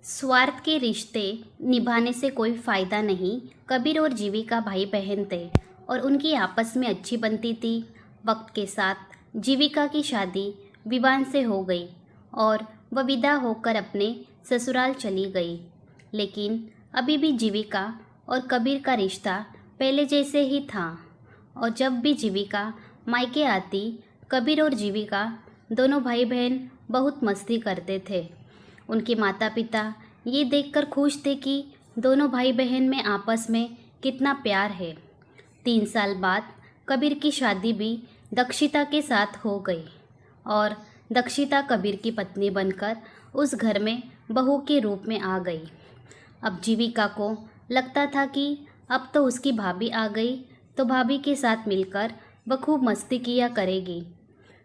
स्वार्थ के रिश्ते निभाने से कोई फ़ायदा नहीं। कबीर और जीविका भाई बहन थे और उनकी आपस में अच्छी बनती थी। वक्त के साथ जीविका की शादी विवान से हो गई और वह विदा होकर अपने ससुराल चली गई। लेकिन अभी भी जीविका और कबीर का रिश्ता पहले जैसे ही था और जब भी जीविका मायके आती, कबीर और जीविका दोनों भाई बहन बहुत मस्ती करते थे। उनके माता पिता ये देखकर खुश थे कि दोनों भाई बहन में आपस में कितना प्यार है। 3 साल बाद कबीर की शादी भी दक्षिता के साथ हो गई और दक्षिता कबीर की पत्नी बनकर उस घर में बहू के रूप में आ गई। अब जीविका को लगता था कि अब तो उसकी भाभी आ गई तो भाभी के साथ मिलकर वह खूब मस्ती किया करेगी।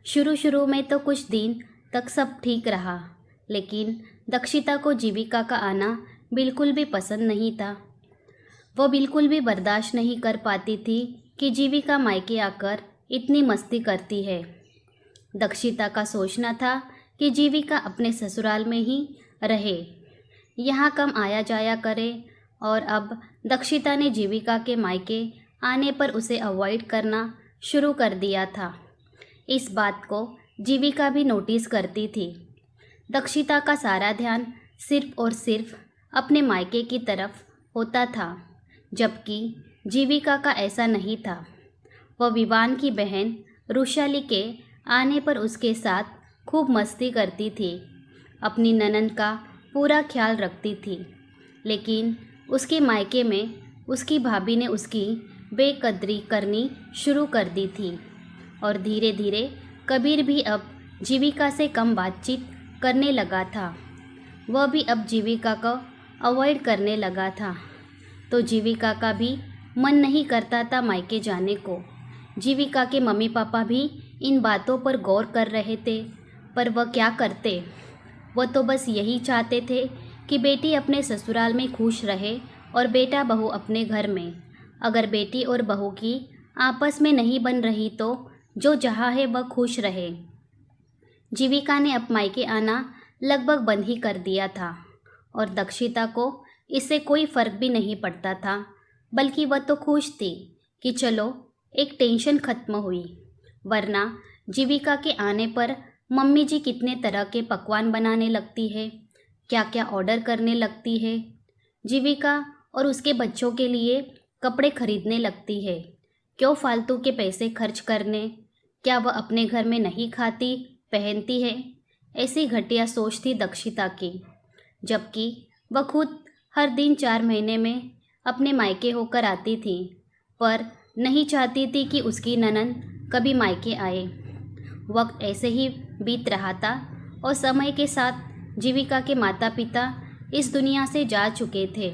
शुरू में तो कुछ दिन तक सब ठीक रहा, लेकिन दक्षिता को जीविका का आना बिल्कुल भी पसंद नहीं था। वो बिल्कुल भी बर्दाश्त नहीं कर पाती थी कि जीविका मायके आकर इतनी मस्ती करती है। दक्षिता का सोचना था कि जीविका अपने ससुराल में ही रहे, यहाँ कम आया जाया करे, और अब दक्षिता ने जीविका के मायके आने पर उसे अवॉइड करना शुरू कर दिया था। इस बात को जीविका भी नोटिस करती थी। दक्षिता का सारा ध्यान सिर्फ और सिर्फ अपने मायके की तरफ होता था, जबकि जीविका का ऐसा नहीं था। वह विवान की बहन रुशाली के आने पर उसके साथ खूब मस्ती करती थी, अपनी ननद का पूरा ख्याल रखती थी। लेकिन उसके मायके में उसकी भाभी ने उसकी बेकदरी करनी शुरू कर दी थी और धीरे धीरे कबीर भी अब जीविका से कम बातचीत करने लगा था। वह भी अब जीविका को अवॉइड करने लगा था, तो जीविका का भी मन नहीं करता था मायके जाने को। जीविका के मम्मी पापा भी इन बातों पर गौर कर रहे थे, पर वह क्या करते। वह तो बस यही चाहते थे कि बेटी अपने ससुराल में खुश रहे और बेटा बहू अपने घर में। अगर बेटी और बहू की आपस में नहीं बन रही तो जो जहाँ है वह खुश रहे। जीविका ने अब मायके आना लगभग बंद ही कर दिया था और दक्षिता को इससे कोई फ़र्क भी नहीं पड़ता था, बल्कि वह तो खुश थी कि चलो एक टेंशन खत्म हुई। वरना जीविका के आने पर मम्मी जी कितने तरह के पकवान बनाने लगती है, क्या क्या ऑर्डर करने लगती है। जीविका और उसके बच्चों के लिए कपड़े खरीदने लगती है। क्यों फालतू के पैसे खर्च करने, क्या वह अपने घर में नहीं खाती पहनती है। ऐसी घटिया सोच थी दक्षिता की, जबकि वह खुद हर दिन 4 महीने में अपने मायके होकर आती थी, पर नहीं चाहती थी कि उसकी ननद कभी मायके आए। वक्त ऐसे ही बीत रहा था और समय के साथ जीविका के माता पिता इस दुनिया से जा चुके थे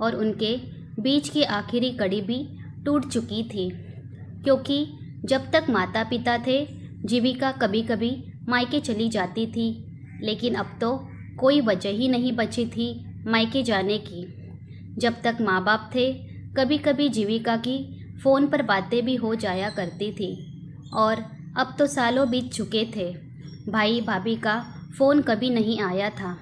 और उनके बीच की आखिरी कड़ी भी टूट चुकी थी, क्योंकि जब तक माता पिता थे जीविका कभी कभी मायके चली जाती थी, लेकिन अब तो कोई वजह ही नहीं बची थी मायके जाने की। जब तक माँ बाप थे कभी कभी जीविका की फ़ोन पर बातें भी हो जाया करती थी, और अब तो सालों बीत चुके थे। भाई भाभी का फ़ोन कभी नहीं आया था,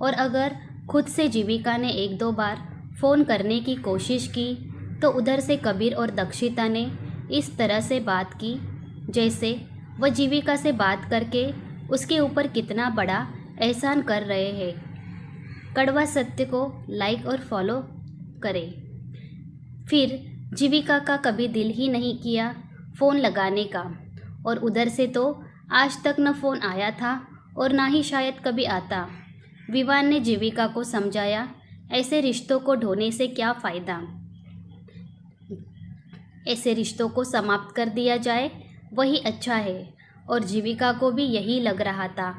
और अगर खुद से जीविका ने 1-2 बार फ़ोन करने की कोशिश की तो उधर से कबीर और दक्षिता ने इस तरह से बात की जैसे वह जीविका से बात करके उसके ऊपर कितना बड़ा एहसान कर रहे हैं। कड़वा सत्य को लाइक और फॉलो करें। फिर जीविका का कभी दिल ही नहीं किया फ़ोन लगाने का, और उधर से तो आज तक न फ़ोन आया था और ना ही शायद कभी आता। विवान ने जीविका को समझाया, ऐसे रिश्तों को ढोने से क्या फ़ायदा, ऐसे रिश्तों को समाप्त कर दिया जाए वही अच्छा है। और जीविका को भी यही लग रहा था,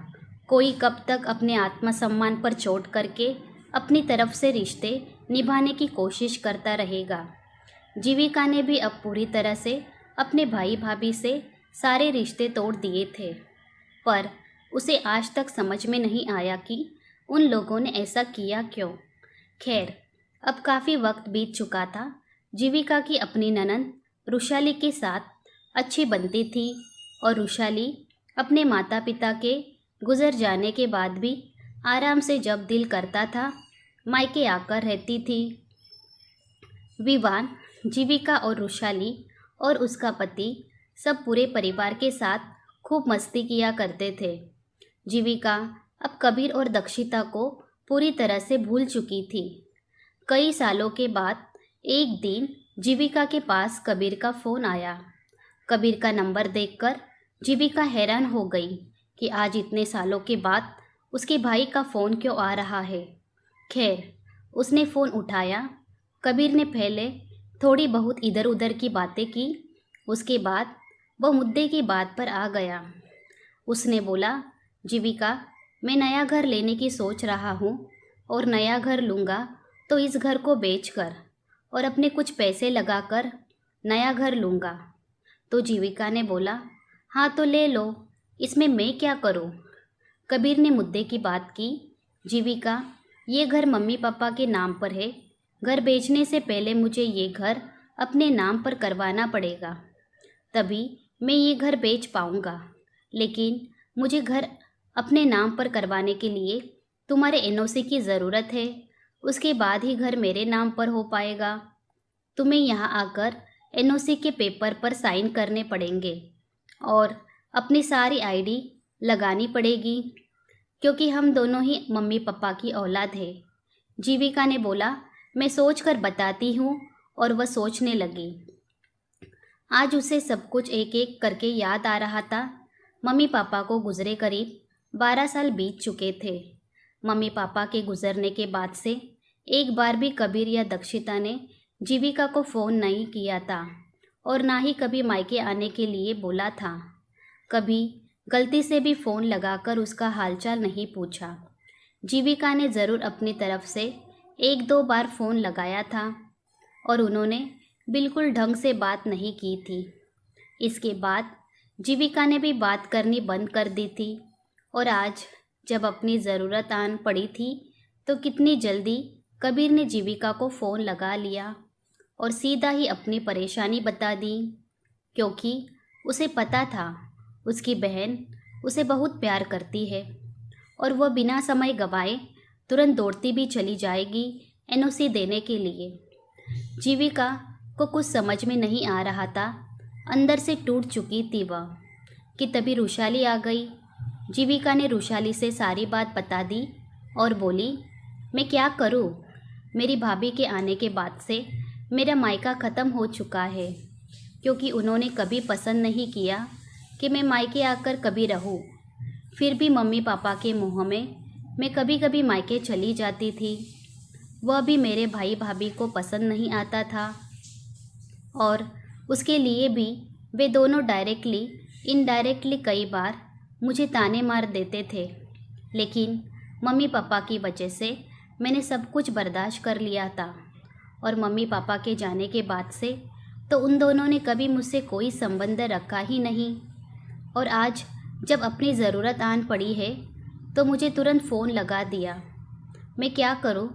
कोई कब तक अपने आत्मसम्मान पर चोट करके अपनी तरफ से रिश्ते निभाने की कोशिश करता रहेगा। जीविका ने भी अब पूरी तरह से अपने भाई भाभी से सारे रिश्ते तोड़ दिए थे, पर उसे आज तक समझ में नहीं आया कि उन लोगों ने ऐसा किया क्यों। खैर, अब काफ़ी वक्त बीत चुका था। जीविका की अपनी ननद रुशाली के साथ अच्छी बनती थी और रुशाली अपने माता पिता के गुजर जाने के बाद भी आराम से जब दिल करता था मायके आकर रहती थी। विवान, जीविका और रुशाली और उसका पति सब पूरे परिवार के साथ खूब मस्ती किया करते थे। जीविका अब कबीर और दक्षिता को पूरी तरह से भूल चुकी थी। कई सालों के बाद एक दिन जीविका के पास कबीर का फ़ोन आया। कबीर का नंबर देखकर जीविका हैरान हो गई कि आज इतने सालों के बाद उसके भाई का फ़ोन क्यों आ रहा है। खैर, उसने फ़ोन उठाया। कबीर ने पहले थोड़ी बहुत इधर उधर की बातें की। उसके बाद वह मुद्दे की बात पर आ गया। उसने बोला, जीविका, मैं नया घर लेने की सोच रहा हूँ और नया घर लूँगा तो इस घर को बेचकर और अपने कुछ पैसे लगाकर नया घर लूँगा। तो जीविका ने बोला, हाँ तो ले लो, इसमें मैं क्या करूँ। कबीर ने मुद्दे की बात की। जीविका, ये घर मम्मी पापा के नाम पर है। घर बेचने से पहले मुझे ये घर अपने नाम पर करवाना पड़ेगा, तभी मैं ये घर बेच पाऊँगा। लेकिन मुझे घर अपने नाम पर करवाने के लिए तुम्हारे एनओसी की ज़रूरत है। उसके बाद ही घर मेरे नाम पर हो पाएगा। तुम्हें यहाँ आकर एनओसी के पेपर पर साइन करने पड़ेंगे और अपनी सारी आईडी लगानी पड़ेगी, क्योंकि हम दोनों ही मम्मी पापा की औलाद है। जीविका ने बोला, मैं सोच कर बताती हूँ, और वह सोचने लगी। आज उसे सब कुछ एक एक करके याद आ रहा था। मम्मी पापा को गुजरे करीब 12 साल बीत चुके थे। मम्मी पापा के गुजरने के बाद से एक बार भी कबीर या दक्षिता ने जीविका को फ़ोन नहीं किया था और ना ही कभी मायके आने के लिए बोला था। कभी गलती से भी फ़ोन लगाकर उसका हालचाल नहीं पूछा। जीविका ने ज़रूर अपनी तरफ से 1-2 बार फ़ोन लगाया था और उन्होंने बिल्कुल ढंग से बात नहीं की थी। इसके बाद जीविका ने भी बात करनी बंद कर दी थी और आज जब अपनी ज़रूरत आन पड़ी थी तो कितनी जल्दी कबीर ने जीविका को फ़ोन लगा लिया और सीधा ही अपनी परेशानी बता दी, क्योंकि उसे पता था उसकी बहन उसे बहुत प्यार करती है और वह बिना समय गंवाए तुरंत दौड़ती भी चली जाएगी एनओसी देने के लिए। जीविका को कुछ समझ में नहीं आ रहा था। अंदर से टूट चुकी थी वह कि तभी रुशाली आ गई। जीविका ने रुशाली से सारी बात बता दी और बोली, मैं क्या करूं? मेरी भाभी के आने के बाद से मेरा मायका ख़त्म हो चुका है, क्योंकि उन्होंने कभी पसंद नहीं किया कि मैं मायके आकर कभी रहूं। फिर भी मम्मी पापा के मुँह में मैं कभी कभी मायके चली जाती थी। वह भी मेरे भाई भाभी को पसंद नहीं आता था और उसके लिए भी वे दोनों डायरेक्टली इनडायरेक्टली कई बार मुझे ताने मार देते थे। लेकिन मम्मी पापा की वजह से मैंने सब कुछ बर्दाश्त कर लिया था और मम्मी पापा के जाने के बाद से तो उन दोनों ने कभी मुझसे कोई संबंध रखा ही नहीं। और आज जब अपनी ज़रूरत आन पड़ी है तो मुझे तुरंत फ़ोन लगा दिया। मैं क्या करूं?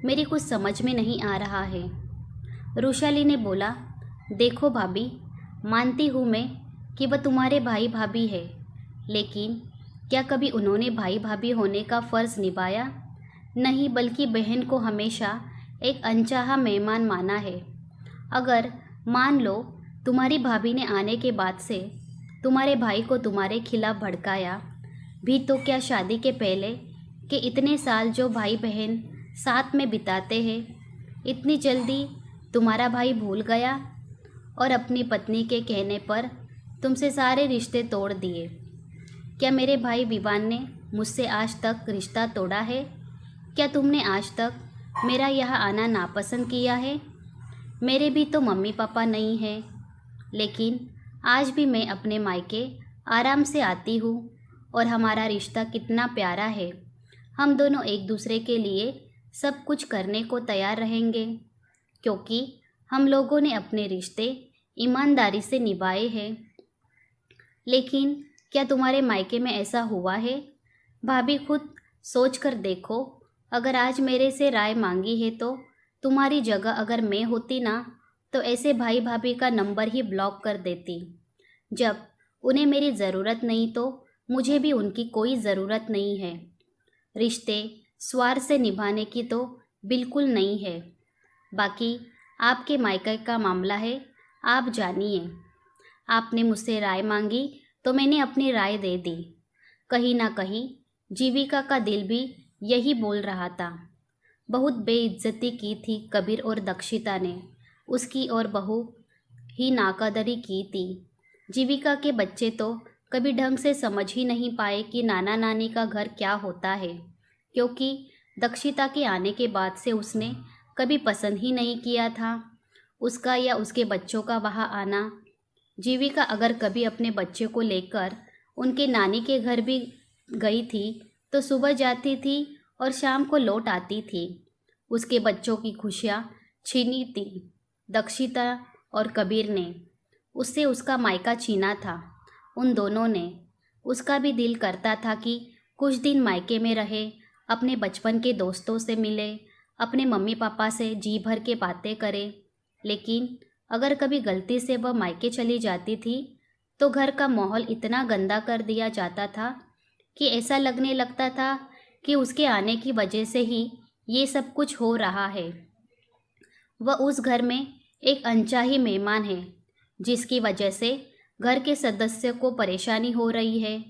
मेरी कुछ समझ में नहीं आ रहा है। रुशाली ने बोला, देखो भाभी, मानती हूँ मैं कि वह तुम्हारे भाई भाभी है, लेकिन क्या कभी उन्होंने भाई भाभी होने का फ़र्ज़ निभाया? नहीं, बल्कि बहन को हमेशा एक अनचाहा मेहमान माना है। अगर मान लो तुम्हारी भाभी ने आने के बाद से तुम्हारे भाई को तुम्हारे खिलाफ भड़काया भी, तो क्या शादी के पहले के इतने साल जो भाई बहन साथ में बिताते हैं, इतनी जल्दी तुम्हारा भाई भूल गया और अपनी पत्नी के कहने पर तुमसे सारे रिश्ते तोड़ दिए? क्या मेरे भाई विवान ने मुझसे आज तक रिश्ता तोड़ा है? क्या तुमने आज तक मेरा यहाँ आना नापसंद किया है? मेरे भी तो मम्मी पापा नहीं हैं, लेकिन आज भी मैं अपने मायके आराम से आती हूँ और हमारा रिश्ता कितना प्यारा है। हम दोनों एक दूसरे के लिए सब कुछ करने को तैयार रहेंगे, क्योंकि हम लोगों ने अपने रिश्ते ईमानदारी से निभाए हैं। लेकिन क्या तुम्हारे मायके में ऐसा हुआ है? भाभी, खुद सोच कर देखो। अगर आज मेरे से राय मांगी है तो तुम्हारी जगह अगर मैं होती ना, तो ऐसे भाई भाभी का नंबर ही ब्लॉक कर देती। जब उन्हें मेरी ज़रूरत नहीं तो मुझे भी उनकी कोई ज़रूरत नहीं है। रिश्ते स्वार्थ से निभाने की तो बिल्कुल नहीं है। बाकी आपके मायके का मामला है, आप जानिए। आपने मुझसे राय मांगी तो मैंने अपनी राय दे दी। कहीं ना कहीं जीविका का दिल भी यही बोल रहा था। बहुत बेइज्जती की थी कबीर और दक्षिता ने, उसकी और बहू ही नाकदरी की थी। जीविका के बच्चे तो कभी ढंग से समझ ही नहीं पाए कि नाना नानी का घर क्या होता है, क्योंकि दक्षिता के आने के बाद से उसने कभी पसंद ही नहीं किया था उसका या उसके बच्चों का वहाँ आना। जीविका अगर कभी अपने बच्चे को लेकर उनके नानी के घर भी गई थी तो सुबह जाती थी और शाम को लौट आती थी। उसके बच्चों की खुशियाँ छीनी थी दक्षिता और कबीर ने, उससे उसका मायका छीना था उन दोनों ने। उसका भी दिल करता था कि कुछ दिन मायके में रहे, अपने बचपन के दोस्तों से मिले, अपने मम्मी पापा से जी भर के बातें करे। लेकिन अगर कभी गलती से वह मायके चली जाती थी तो घर का माहौल इतना गंदा कर दिया जाता था कि ऐसा लगने लगता था कि उसके आने की वजह से ही ये सब कुछ हो रहा है। वह उस घर में एक अनचाही मेहमान है, जिसकी वजह से घर के सदस्य को परेशानी हो रही है,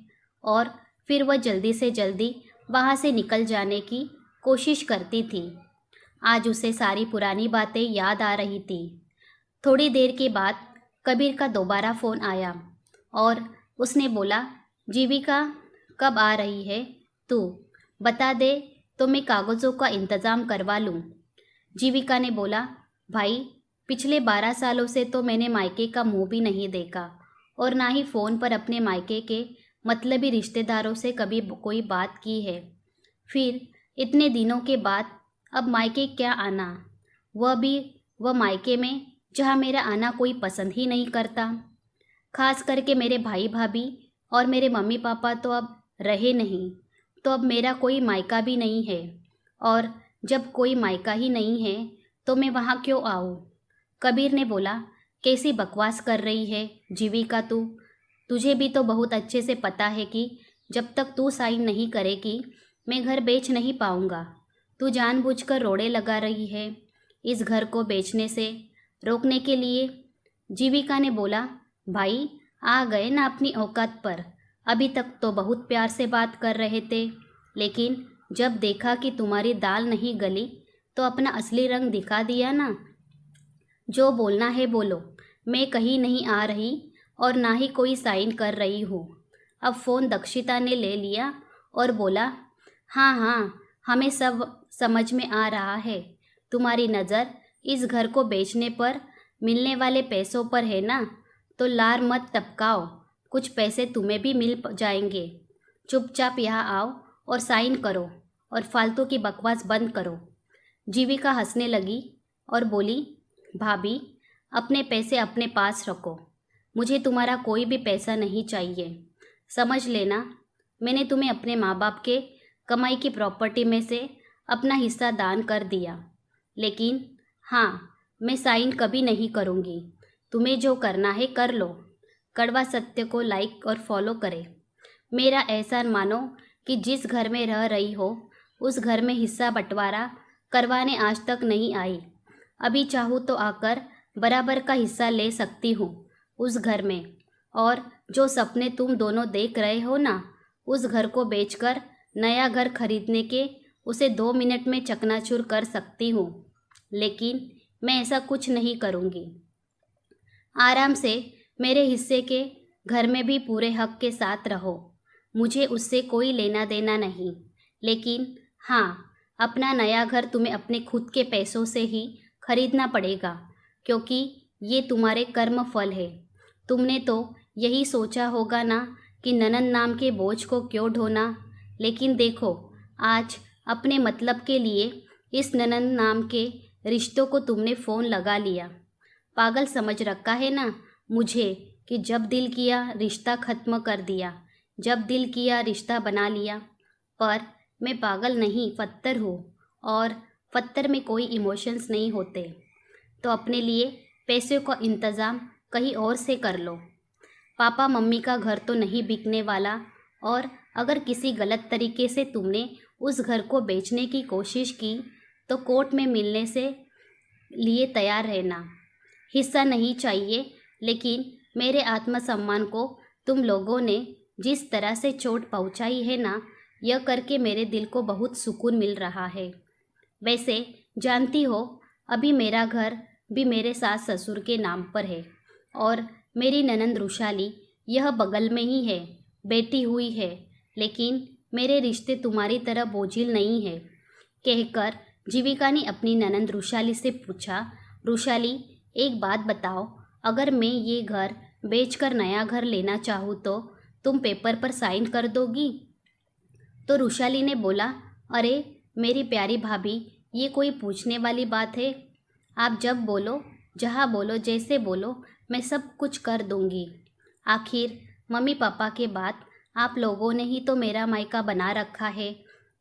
और फिर वह जल्दी से जल्दी वहाँ से निकल जाने की कोशिश करती थी। आज उसे सारी पुरानी बातें याद आ रही थी। थोड़ी देर के बाद कबीर का दोबारा फ़ोन आया और उसने बोला, जीविका कब आ रही है तू, बता दे तो मैं कागज़ों का इंतज़ाम करवा लूँ। जीविका ने बोला, भाई पिछले 12 सालों से तो मैंने मायके का मुंह भी नहीं देखा और ना ही फ़ोन पर अपने मायके के मतलबी रिश्तेदारों से कभी कोई बात की है। फिर इतने दिनों के बाद अब मायके क्या आना, वह मायके में जहाँ मेरा आना कोई पसंद ही नहीं करता। खास करके मेरे भाई भाभी और मेरे मम्मी पापा तो अब रहे नहीं, तो अब मेरा कोई मायका भी नहीं है, और जब कोई मायका ही नहीं है तो मैं वहाँ क्यों आऊँ। कबीर ने बोला, कैसी बकवास कर रही है जीविका तू, तुझे भी तो बहुत अच्छे से पता है कि जब तक तू साइन नहीं करेगी मैं घर बेच नहीं पाऊँगा। तू जानबूझकर रोड़े लगा रही है इस घर को बेचने से रोकने के लिए। जीविका ने बोला, भाई आ गए ना अपनी औकात पर। अभी तक तो बहुत प्यार से बात कर रहे थे, लेकिन जब देखा कि तुम्हारी दाल नहीं गली तो अपना असली रंग दिखा दिया ना। जो बोलना है बोलो, मैं कहीं नहीं आ रही और ना ही कोई साइन कर रही हूँ। अब फ़ोन दक्षिता ने ले लिया और बोला, हाँ हाँ हमें सब समझ में आ रहा है, तुम्हारी नज़र इस घर को बेचने पर मिलने वाले पैसों पर है ना, तो लार मत टपकाओ, कुछ पैसे तुम्हें भी मिल जाएंगे। चुपचाप यहाँ आओ और साइन करो और फालतू की बकवास बंद करो। जीविका हंसने लगी और बोली, भाभी अपने पैसे अपने पास रखो, मुझे तुम्हारा कोई भी पैसा नहीं चाहिए। समझ लेना, मैंने तुम्हें अपने माँ बाप के कमाई की प्रॉपर्टी में से अपना हिस्सा दान कर दिया, लेकिन हाँ मैं साइन कभी नहीं करूँगी। तुम्हें जो करना है कर लो। कड़वा सत्य को लाइक और फॉलो करें। मेरा एहसान मानो कि जिस घर में रह रही हो उस घर में हिस्सा बंटवारा करवाने आज तक नहीं आई। अभी चाहूँ तो आकर बराबर का हिस्सा ले सकती हूँ उस घर में, और जो सपने तुम दोनों देख रहे हो ना, उस घर को बेचकर नया घर खरीदने के उसे 2 मिनट में चकनाचूर कर सकती हूँ, लेकिन मैं ऐसा कुछ नहीं करूँगी। आराम से मेरे हिस्से के घर में भी पूरे हक के साथ रहो, मुझे उससे कोई लेना देना नहीं। लेकिन हाँ, अपना नया घर तुम्हें अपने खुद के पैसों से ही खरीदना पड़ेगा, क्योंकि ये तुम्हारे कर्म फल है। तुमने तो यही सोचा होगा ना कि ननद नाम के बोझ को क्यों ढोना, लेकिन देखो आज अपने मतलब के लिए इस ननद नाम के रिश्तों को तुमने फ़ोन लगा लिया। पागल समझ रखा है ना मुझे कि जब दिल किया रिश्ता ख़त्म कर दिया, जब दिल किया रिश्ता बना लिया। पर मैं पागल नहीं, पत्थर हूँ, और पत्थर में कोई इमोशंस नहीं होते। तो अपने लिए पैसों का इंतज़ाम कहीं और से कर लो। पापा मम्मी का घर तो नहीं बिकने वाला, और अगर किसी गलत तरीके से तुमने उस घर को बेचने की कोशिश की तो कोर्ट में मिलने से लिए तैयार रहना। हिस्सा नहीं चाहिए, लेकिन मेरे आत्मसम्मान को तुम लोगों ने जिस तरह से चोट पहुंचाई है ना, यह करके मेरे दिल को बहुत सुकून मिल रहा है। वैसे जानती हो, अभी मेरा घर भी मेरे सास ससुर के नाम पर है और मेरी ननंद रुशाली यह बगल में ही है, बैठी हुई है, लेकिन मेरे रिश्ते तुम्हारी तरह बोझिल नहीं है, कहकर जीविका ने अपनी ननंद रुशाली से पूछा, रुशाली एक बात बताओ, अगर मैं ये घर बेचकर नया घर लेना चाहूँ तो तुम पेपर पर साइन कर दोगी? तो रुशाली ने बोला, अरे मेरी प्यारी भाभी, ये कोई पूछने वाली बात है? आप जब बोलो, जहाँ बोलो, जैसे बोलो, मैं सब कुछ कर दूंगी। आखिर मम्मी पापा के बाद आप लोगों ने ही तो मेरा मायका बना रखा है।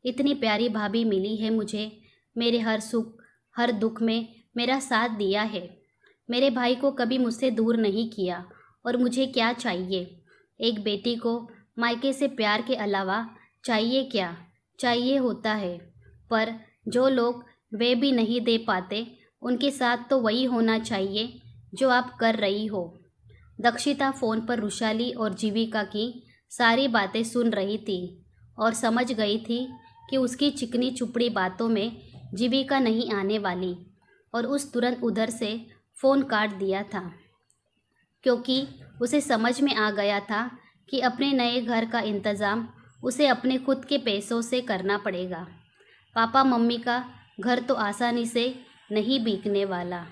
इतनी प्यारी भाभी मिली है मुझे, मेरे हर सुख हर दुख में मेरा साथ दिया है। मेरे भाई को कभी मुझसे दूर नहीं किया। और मुझे क्या चाहिए? एक बेटी को मायके से प्यार के अलावा चाहिए क्या? चाहिए होता है, पर जो लोग वे भी नहीं दे पाते, उनके साथ तो वही होना चाहिए जो आप कर रही हो। दक्षिता फ़ोन पर रुशाली और जीविका की सारी बातें सुन रही थी और समझ गई थी कि उसकी चिकनी चुपड़ी बातों में जीविका नहीं आने वाली, और उस तुरंत उधर से फ़ोन काट दिया था, क्योंकि उसे समझ में आ गया था कि अपने नए घर का इंतज़ाम उसे अपने खुद के पैसों से करना पड़ेगा। पापा मम्मी का घर तो आसानी से नहीं बिकने वाला।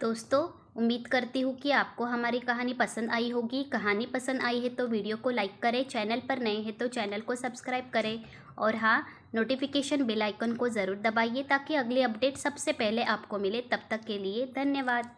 दोस्तों, उम्मीद करती हूँ कि आपको हमारी कहानी पसंद आई होगी। कहानी पसंद आई है तो वीडियो को लाइक करें, चैनल पर नए हैं तो चैनल को सब्सक्राइब करें, और हाँ, नोटिफिकेशन बेल आइकन को ज़रूर दबाइए ताकि अगली अपडेट सबसे पहले आपको मिले। तब तक के लिए धन्यवाद।